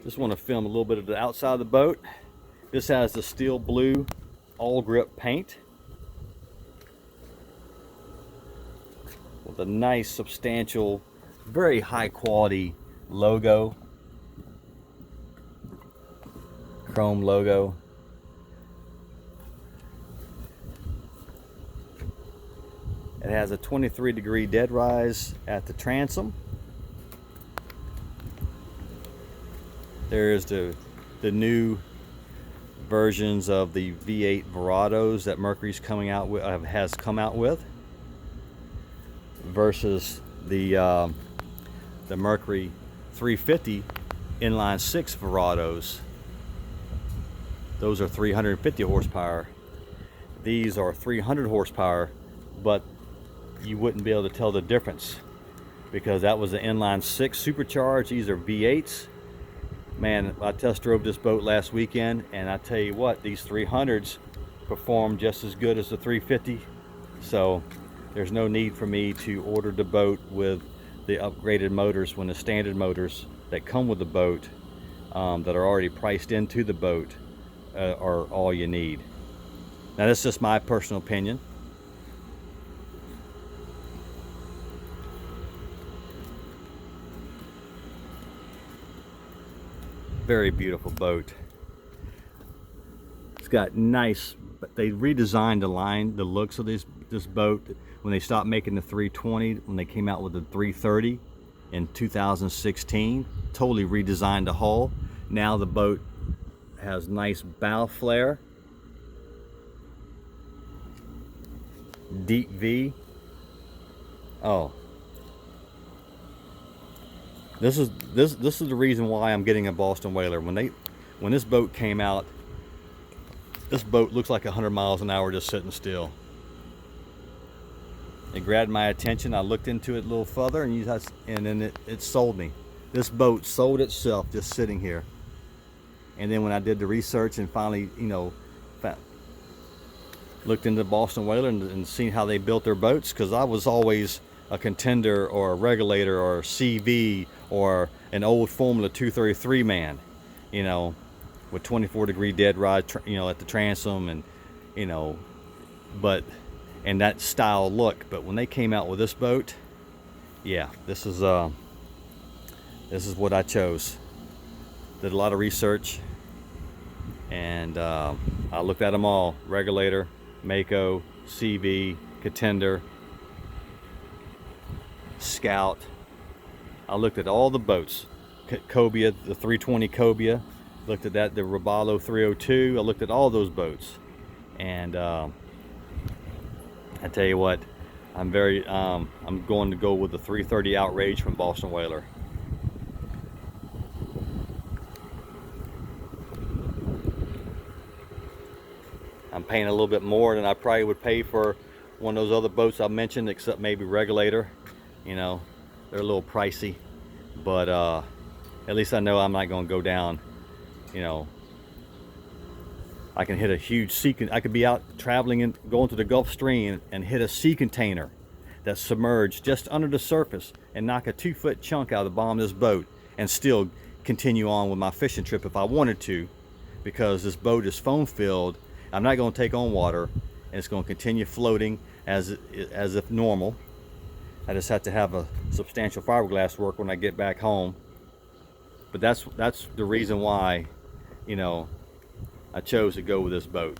Just want to film a little bit of the outside of the boat. This has the steel blue all grip paint with a nice substantial, very high quality logo, chrome logo. It has a 23-degree dead rise at the transom. There's the new versions of the V8 Verados that Mercury's coming out with, has come out with, versus the Mercury 350 inline 6 Verados. Those are 350 horsepower. These are 300 horsepower, but you wouldn't be able to tell the difference because that was an inline 6 supercharged. These are V8s. Man, I test drove this boat last weekend, and I tell you what, these 300s perform just as good as the 350. So there's no need for me to order the boat with the upgraded motors when the standard motors that come with the boat that are already priced into the boat are all you need. Now that's just my personal opinion. Very beautiful boat. It's got nice, but they redesigned the looks of this boat when they stopped making the 320, when they came out with the 330 in 2016. Totally redesigned the hull. Now the boat has nice bow flare, deep V. Oh, this is the reason why I'm getting a Boston Whaler. When this boat came out, this boat looks like 100 miles an hour just sitting still. It grabbed my attention. I looked into it a little further, and then it sold me. This boat sold itself just sitting here. And then when I did the research and finally, looked into Boston Whaler and seen how they built their boats, because I was always a Contender or a Regulator or a CV or an old Formula 233 man, with 24-degree dead rise, at the transom, and and that style look. But when they came out with this boat, yeah, this is what I chose. Did a lot of research, and I looked at them all: Regulator, Mako, CV, Contender, Scout. I looked at all the boats. Cobia, the 320 Cobia, looked at that, the Robalo 302. I looked at all those boats, and I tell you what, I'm going to go with the 330 Outrage from Boston Whaler. I'm paying a little bit more than I probably would pay for one of those other boats I mentioned, except maybe Regulator. They're a little pricey, but at least I know I'm not going to go down. I can hit a huge sea. I could be out traveling and going to the Gulf Stream and hit a sea container that's submerged just under the surface and knock a 2-foot chunk out of the bottom of this boat and still continue on with my fishing trip if I wanted to, because this boat is foam filled. I'm not going to take on water, and it's going to continue floating as if normal. I just have to have a substantial fiberglass work when I get back home. But that's the reason why, I chose to go with this boat.